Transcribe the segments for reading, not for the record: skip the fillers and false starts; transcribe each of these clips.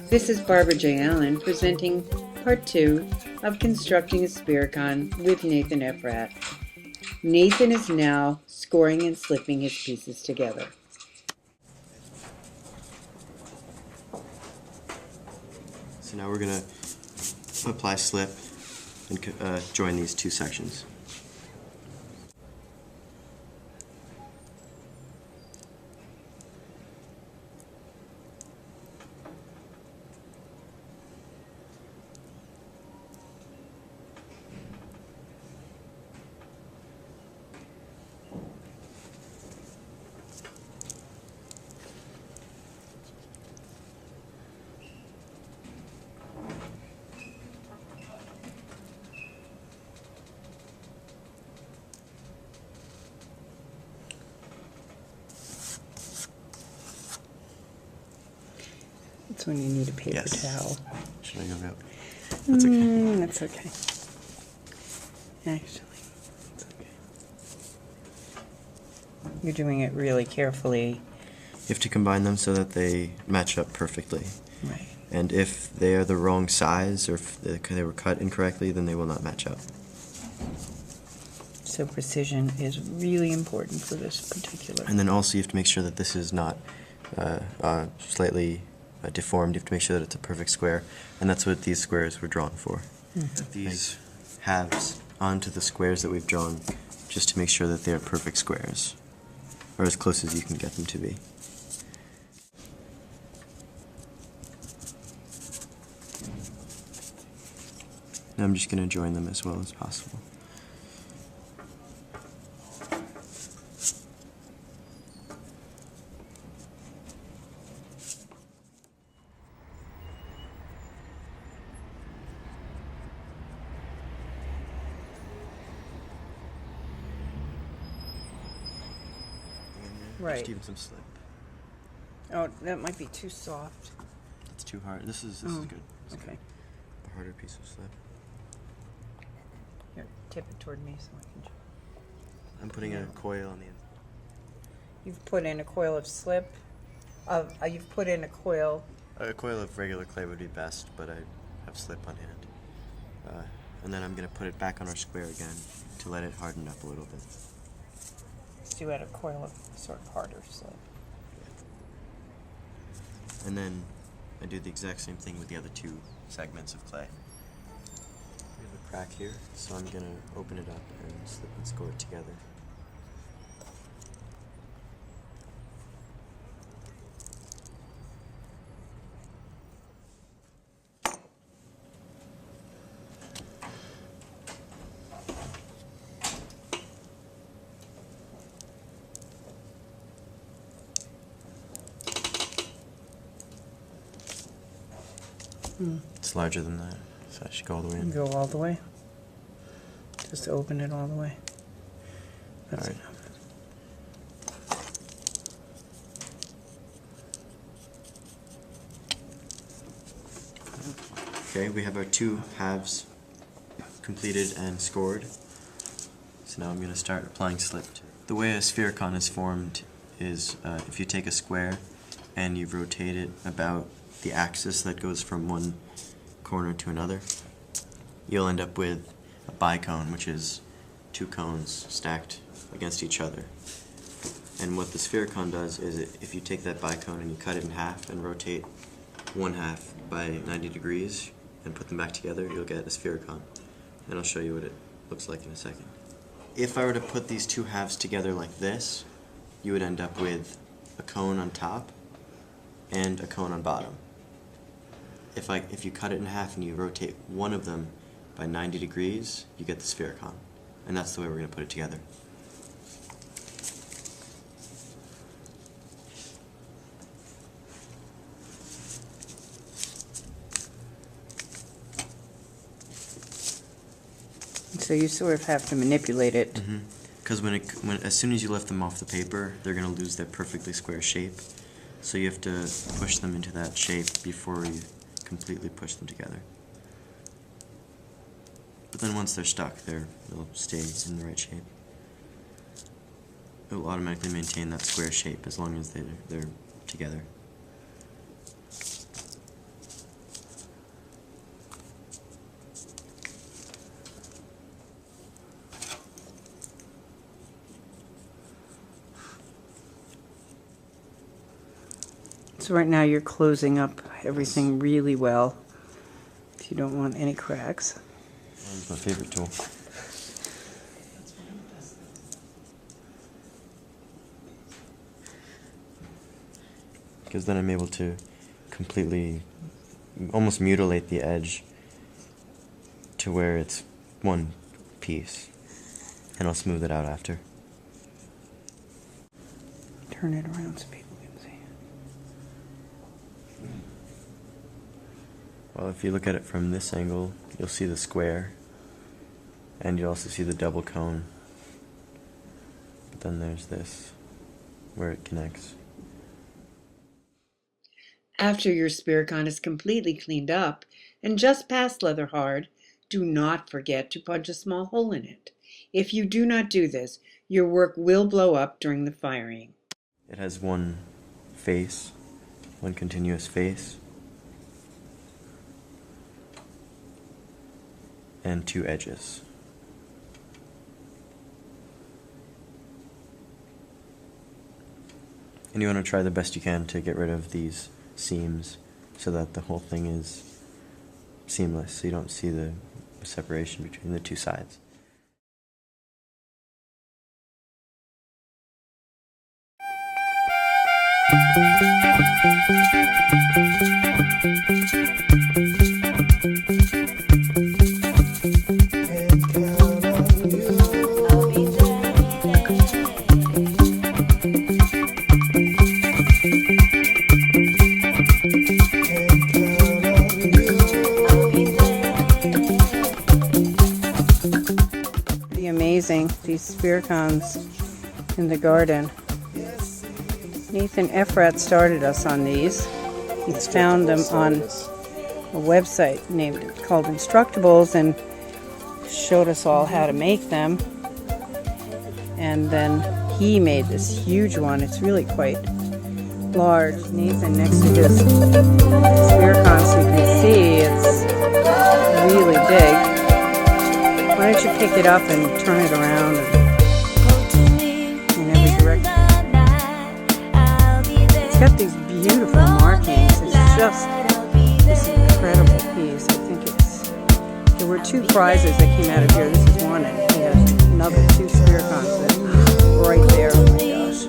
This is Barbara J. Allen presenting Part 2 of Constructing a Sphericon with Nathan Efrat. Nathan is now scoring and slipping his pieces together. So now we're going to apply slip and join these two sections. That's when you need a paper towel. Should I go out? That's okay. That's okay. Actually, it's okay. You're doing it really carefully. You have to combine them so that they match up perfectly. Right. And if they are the wrong size or if they were cut incorrectly, then they will not match up. So precision is really important for this particular. And then also you have to make sure that this is not slightly deformed. You have to make sure that it's a perfect square, and that's what these squares were drawn for. These halves onto the squares that we've drawn, just to make sure that they're perfect squares, or as close as you can get them to be. Now I'm just going to join them as well as possible. Right. Just even some slip. Oh, that might be too soft. It's too hard. This is good. It's Okay. a harder piece of slip. Here, tip it toward me so I can. I'm putting a coil on the end. You've put in a coil of slip. You've put in a coil. A coil of regular clay would be best, but I have slip on hand. And then I'm going to put it back on our square again to let it harden up a little bit. So you add a coil of sort of harder slip. And then I do the exact same thing with the other two segments of clay. We have a crack here, so I'm going to open it up and slip and score it together. It's larger than that, so I should go all the way in. Go all the way. Just open it all the way. That's Alright. enough. Okay, we have our two halves completed and scored. So now I'm going to start applying slip to it. The way a sphericon is formed is if you take a square and you rotate it about the axis that goes from one corner to another, you'll end up with a bicone, which is two cones stacked against each other. And what the sphericon does is if you take that bicone and you cut it in half and rotate one half by 90 degrees and put them back together, you'll get a sphericon. And I'll show you what it looks like in a second. If I were to put these two halves together like this, you would end up with a cone on top and a cone on bottom. If you cut it in half and you rotate one of them by 90 degrees, you get the sphericon. And that's the way we're going to put it together. So you sort of have to manipulate it. Because as soon as you lift them off the paper, they're going to lose their perfectly square shape. So you have to push them into that shape before you completely push them together. But then once they're stuck, they'll stay in the right shape. It will automatically maintain that square shape as long as they're together. So right now you're closing up everything really well if you don't want any cracks. That's my favorite tool. Because then I'm able to completely, almost mutilate the edge to where it's one piece, and I'll smooth it out after. Turn it around so people can see. Well, if you look at it from this angle, you'll see the square, and you'll also see the double cone. But then there's this, where it connects. After your Sphericon is completely cleaned up and just past leather hard, do not forget to punch a small hole in it. If you do not do this, your work will blow up during the firing. It has one face, one continuous face, and two edges. And you want to try the best you can to get rid of these seams so that the whole thing is seamless, so you don't see the separation between the two sides. Pretty amazing, these Sphericons in the garden. Nathan Ephrat started us on these. He's found them on a website called Instructables and showed us all how to make them. And then he made this huge one. It's really quite large. Nathan, next to his Sphericon, so you can see it's really big. Why don't you pick it up and turn it around in every direction? It's got these beautiful markings. It's just this incredible piece. I think there were 2 prizes that came out of here. This is one, and he has another 2 Sphericons that right there. Oh my gosh.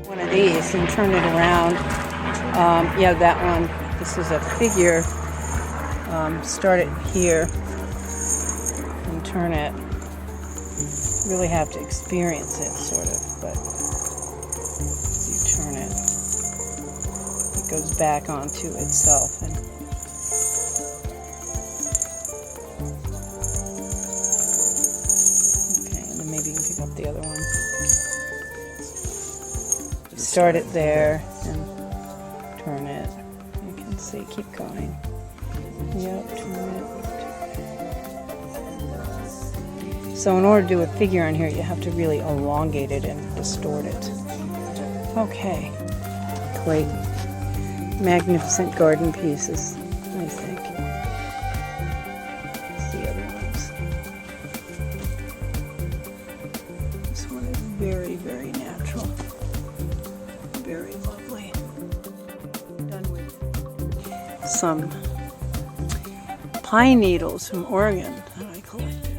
One of these and turn it around. Yeah, that one. This is a figure. Start it here and turn it. You really have to experience it, sort of, but you turn it, it goes back onto itself. And okay, and then maybe you can pick up the other one. Start it there and turn it. You can see, keep going. Yep, turn it. So in order to do a figure on here, you have to really elongate it and distort it. Okay. Quite magnificent garden pieces, I think. Let's see other ones. This one is very, very natural. Very lovely. Done with some pine needles from Oregon that I collected.